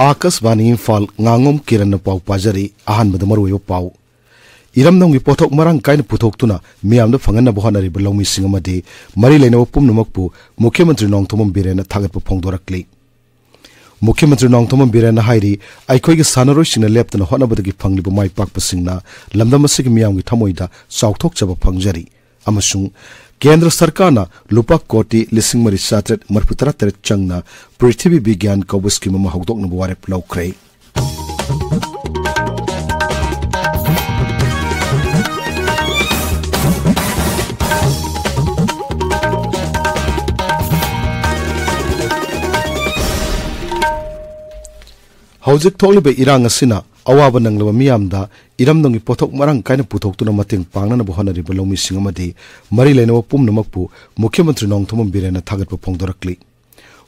Akashvani Imphal Ngangom Kiran pau pajari ahan badamaru pau iramnong pothok marang kain puthokhtuna miyamda phangana bohanari balomi singamadi mari leinaw pumnumakpu Mukhyamantri Nongthomam Birena thagatpa phongdorakli Mukhyamantri Nongthomam Birena hairi aikhoigi sanaroi singna leptana honabadagi phangliba mai pakpa singna lamdamasigi miyamgi thamoida chawthokchaba phangjari amasung Kendra Sarkarna lupa koti lising mari satret marputara teret changna Prithvi Vigyan Kaubaski mama hawdokna buwarep laukrei Hawjik thoklibe irang asina awaba nanglaba miyamda iramnongi pothok marang kaina puthoktuna mateng pangnana bohanari balomi singamadi mari leinawa pumnamakpu Mukhyamantri Nongthomam Birena thagatpa phongdorakli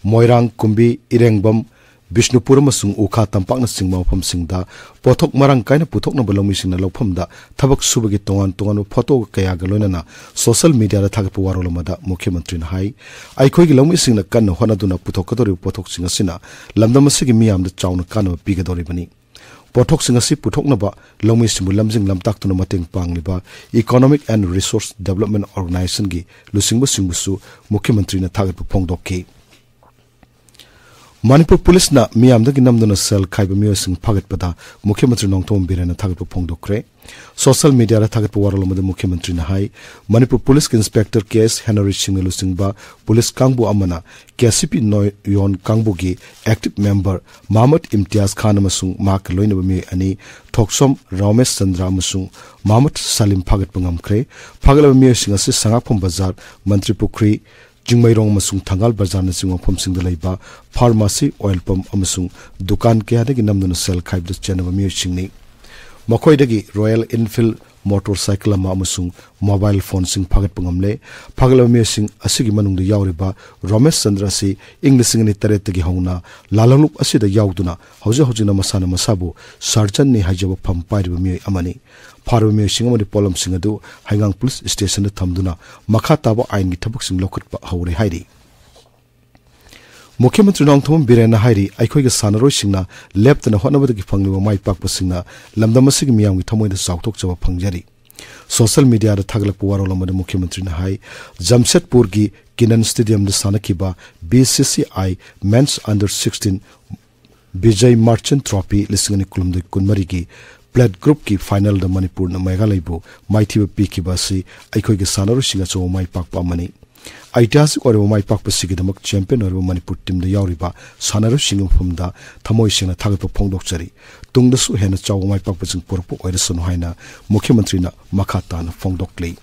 Moirang Kumbi Irengbam Bishnupur amasung Ukha tampakna singma mafamsingda pothok marang kaina puthokna balomi singna lawphamda thabak subagi tongan photo kayaga loinana social media da thagatpa warolamada Mukhyamantri na hai aikhoigi lomi singna kanna honaduna puthokadori pothok singasina lamdamasigi miyamda chawna kanwa pigadoribani pothok singasi puthoknaba lomi simu lamjing lamtaktuna mateng pangliba Economic and Resource Development Organization gi lusingba singbusu Mukhyamantri na thagatpa phongdokki Manipur Police na miyamdagi namduna sel khaiba miyosing phagatpada Mukhyamantri Nongthomam Birena thagatpa phongdokre social media ra thagatpa warolomada Mukhyamantri na hai Manipur Police Inspector K.S. Henry Singh lusingba police kangbu amana KCP Noyon kangbu gi active member Mohammed Imtiaz Khan amasung mak loinaba mi ani Thoksom Ramesh Chandra amasung Mohammed Salim phagatpa ngamkre phagalaba miyosing ase Sangaphom Bazar Mantri Pukri Jingmairong amasung Thangal Bazar na singwa phomsingda leiba pharmacy oil pump amasung dukan kayadagi namduna sel khaibda chenaba miyosingni makoidagi Royal Enfield motorcycle ama amasung mobile phone sing phagat pangamle phagalaba miyosing asigi manungda yawriba Ramesh Chandra si English ni taretagi hauna lalalup asida yawduna hojina masana masabu sarjan ni hajaba pham pairiba mi amani Pharwa miyosing amani polam sing adu Haingang Police Station da thamduna makha taba ain gi thabak sing lokhatpa haure hairi Mukhyamantri Nongthomam Birena hairi aikhoiga sanaroi singna leptana honabadagi phangliba mai pakpa singna lamdamasigi miyamgi thamoida chawthokchaba phangjari social media da thaglakpa warolamada Mukhyamantri na hai Jamshedpur gi Kinan Stadium da sanakiba BCCI Men's Under 16 Vijay Merchant Trophy lisingani kulumdai kunmari gi Plate Group ki final da Manipur na Meghalaibu maithiba pikiba si aikhoiga sanaroi singa chaw mai pakpa amani Aitasik or mai pakpa sigidamak champion or Manipur team da yawriba sanaroi singa phumda thamoi singna thagpa phongdokchari tungda su hena chaw mai pakpa sing porpo oirasun haina Mukhyamantri na makhata na phongdoklei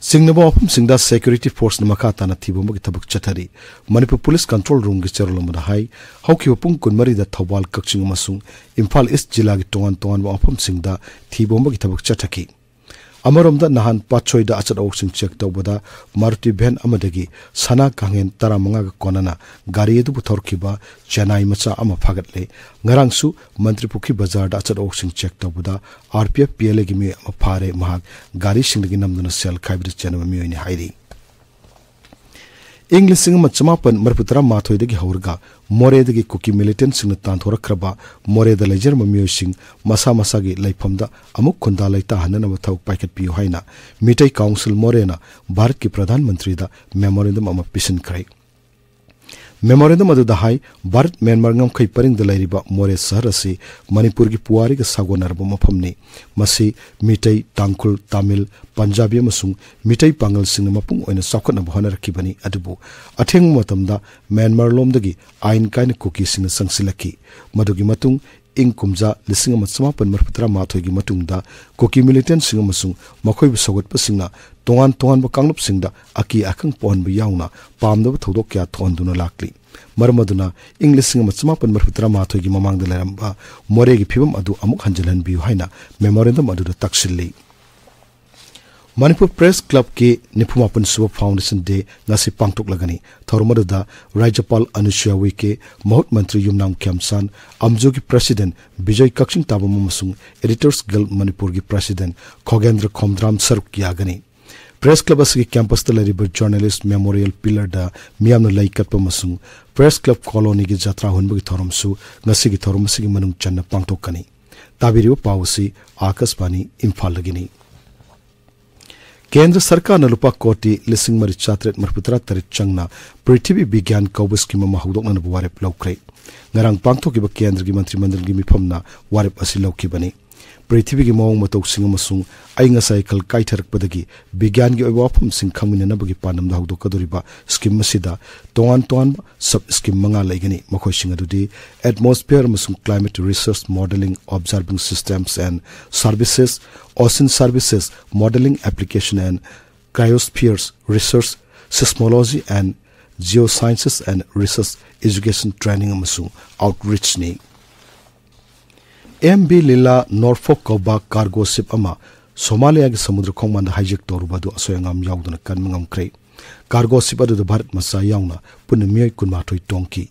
Singnaba phum singda security force na makhata na thibomagi thabak chathari Manipur Police Control Room gi cherolomada hai haukiwa pung kunmari da Thawal Kakching amasung Imphal East jila gi tongan phum singda thibomagi thabak chathaki Amaromda nahan pachoi da achat oxing check tawbada Maruti van amadagi sana kangen taramanga ga konana gari edu buthorkiba Chennai macha ama phagatle ngarangsu Mantri Pukhi Bazar da achat oxing check tawbada RPF PLA gi me ama phare mahak gari singdagi namduna sel khaibri chenama mi ni hairi English singma chamapan marputara mathoi dagi haurga more dagi kuki militant singna tanthora kraba more da lejer mamiyo sing masa gi laifamda amuk khunda laita hanana mathau paikat piyo haina mitai council more na Bharat ki pradhan mantri da memorandum ama pisin krai memorandum adu da hai Bharat Myanmar ngam khai paring da lairiba more sahar asi Manipur gi puari ga sagonarba maphamni masi mitai Tangkhul Tamil Punjabi amasung mitai pangal singna mapung oina sakhatna bhana rakibani adubu atheng matamda Myanmar lomdagi ain kaina kuki singna sangsilaki madugi matung ingkumja lising ama samapan marputara mathoigi matungda kuki militant singa masung makhoi sagot pasingna tongan ba kanglup singda aki akang pon bu yauna pamda thodok kya thonduna lakli marmaduna English singa samapan marputara mathoigi mamangda leramba moregi phibam adu amuk hanjalan biu haina memorandum adu da taksilli Manipur Press Club ke Nipumapan Suba Foundation Day ngasi pangtuk lagani thorumadu da Rajapal Anusuya Wike Mahut Mantri Yumnam Kyamsan Amjogi President Vijay Kakching Tabam amasung Editors Guild Manipur gi President Khogendra Khomdram Saruk yagani Press Club asigi campus ta lariba journalist memorial pillar da miyamna lai katpa masung Press Club colony gi jatra hunbu gi thoromsu ngasi gi thorom asigi manung channa pangtokani tabiriu pawsi Akashvani Imphal lagini केंद्र सरकार न लुपा कोटी लिसिंग मरि चात्रेट मरपुतरा तरित चंगना पृथ्वी विज्ञान कौबस की mama हुदोकना वारेप लौख्रे ngarang pangthokiba केंद्र की मंत्रिमंडल की मिफमना वारेप असि लौखिबनी पृथ्वी की मौंग मतौ सिंग अमसुंग आइंगा साइकल काइथरकपदगी विज्ञान की वाफम सिंग खंगमिननबगी पानम दा हुदोकदोरिबा स्कीम मसिदा तोन सब स्कीम मंगा लेगनी मखोय सिंग अदुदी एटमॉस्फेयर मसुंग climate research modelling observing systems and services ocean services modelling application and cryospheres research seismology and geosciences and research education training मसुंग आउटरीच नि MB Lila Norfolk Koba cargo ship ama Somalia ki samudra khongman da hijack torubadu asoyangam yauduna kanmangam kre cargo ship adu da Bharat masa yauna punmiyai kunmathoi tongki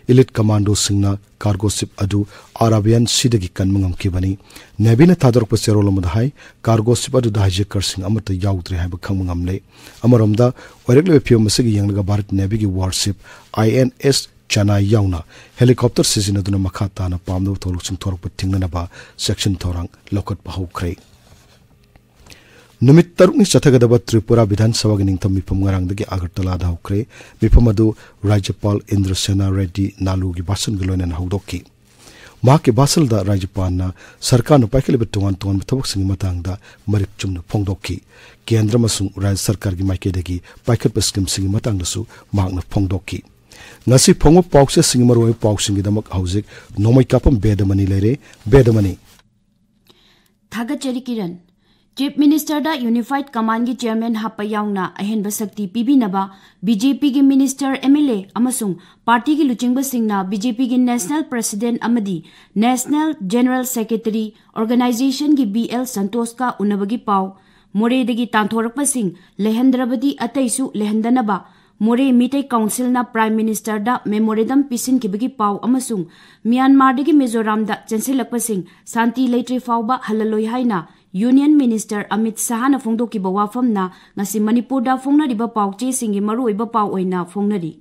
elite commando singna cargo ship adu Arabian Sea dagi kanmangam kibani Navy na thadorpa serolom da hai cargo ship adu da hijacker sing amata yaudre hai ba khangmangam le amaromda orekle pyo masigi yanglaga Bharat Navy ki warship INS Chana yauna helicopter sizina duna makhata na pamdo tholuk sing thorok pathingna na ba section thorang lokot pa hokre numit taruk ni chathagadaba Tripura Vidhan Sabha gi ningtham mipam ngarang dagi Agartala da hokre mipam adu Rajyapal Indrasena Reddy Nalu gi basan galoina na haudoki ma ke basal da Rajyapal na sarkar nu paikhle betongan ton thobok sing matang da marip chumna phongdoki kendra masung Rajya sarkar gi maike dagi paikhat paskim sing matang dasu magna phongdoki ngasi phongo paukse singmaroi pauksingi damak haujik Nongmeikapam Bedamani lere Bedamani Thagachari Kiran Chief Minister da Unified Command gi Chairman Hapayaungna ahenba sakti pibinaba BJP gi Minister MLA amasung party gi luchingba singna BJP gi National President amadi National General Secretary Organization gi BL Santosh ka unabagi pau more degi tanthorakpa sing lehendrabadi ataisu lehendanaba More Meeting Council na Prime Minister da memorandum pisin kibagi pau amasung Myanmar dagi Mizoram da chansilakpa sing santi leitre fauba halaloi haina Union Minister Amit Shah na phongdoki ba wafam na ngasi Manipur da phongna riba pauche singi maroi ba pau oina phongnari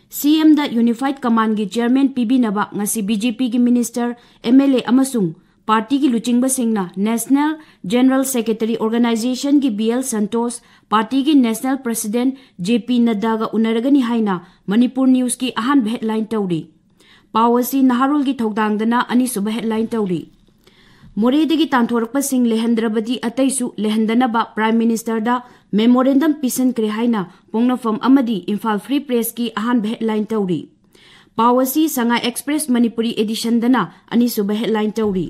CM da Unified Command gi Chairman PB naba ngasi BJP gi Minister MLA amasung Party ki luchingba singna National General Secretary Organization ki BL Santosh Party ki National President JP Nadda ga unaragani haina Manipur News ki ahan headline tawri Pawasi Naharul ki thogdangdana ani suba headline tawri More degi tanthorakpa sing lehendrabadi ataisu lehendanaba Prime Minister da memorandum pisan kre haina pongnafam amadi Imphal Free Press ki ahan headline tawri Pawasi Sanga Express Manipuri edition dana ani suba headline tawri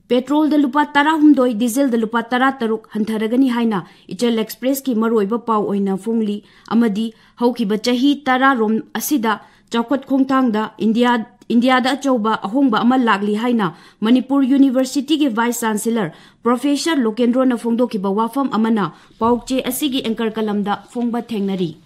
Petrol da lupa tara humdoi diesel da lupa tara taruk hantaragani haina Ichel Express ki maroiba pau oina fongli amadi hauki bachahi tara rom asida chawkat khongtang da India da achauba ahongba ama lagli haina Manipur University ki Vice Chancellor Professor Lokendro na phongdo ki ba wafam amana paukche asigi anchor kalam da phongba thengnari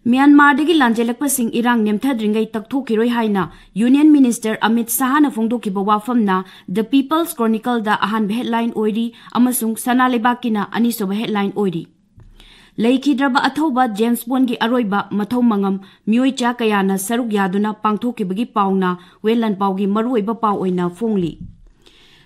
Myanmar dagi lanjelakpa sing irang nemthadringai takthokiroi haina Union Minister Amit Shah na phongdoki ba wafam na The People's Chronicle da ahan headline oiri amasung sanalebakina ani soba headline oiri Laikhidraba athoba James Bond gi aroiba mathau mangam myoicha kayana saruk yaduna pangthokibagi pauna welan paugi maruiba pau oina phongli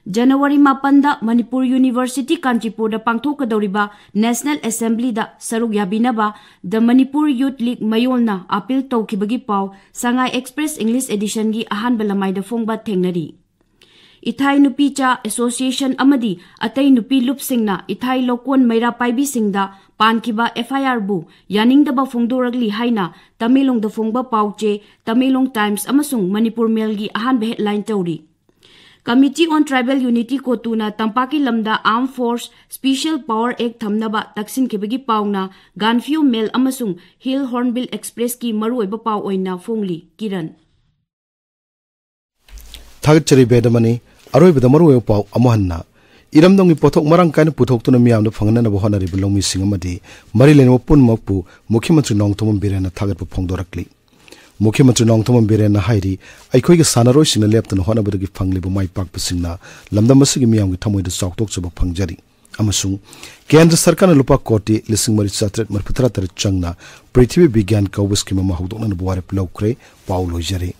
January 9 da Manipur University Kanchipur da pangthokadoriba National Assembly da saruk yabinaba the Manipur Youth League mayolna appeal tawkibagi pau Shanghai Express English edition gi ahan balamai da phongba thengnari Ithai nupi cha association amadi atai nupi lup singna ithai lokon maira paibi singda pankiba FIR bu yaning da ba phongdoragli haina Tamilong da phongba pauche Tamilong Times amasung Manipur Mail gi ahan headline tawri Committee on Tribal Unity Kotuna Tampaki Lamda Armed Force Special Power Act Thamnaba Taksin Kibagi Pauna Ganfew Mail Amasung Hill Hornbill Express ki maruiba pau oina phongli Kiran Thagachari Bedamani aroibada maruiba pau amohanna iramdongi pothok marang kaina puthok tuna miyamna phangna na bohana ri belongmi singamadi marilen pun mokpu Mukhyamantri Nongmeikapam birena thagatpu phongdorakli Mukhyamantri Nongmeikapam birena hairi aikhoi gi sanaroi singna leptana honabadagi phangli bu mai pak pasingna lamdam asigi miyam gi thamoi da chawtok chuba phangjari अमसुंग केंद्र सरकार ने लुपा कोटी लिसिंग मरी चात्रेट मरफुतरा तर चंगना पृथ्वी विज्ञान कौबस की mama हौदोना बुवारे लौक्रे पाउ लोइजरे।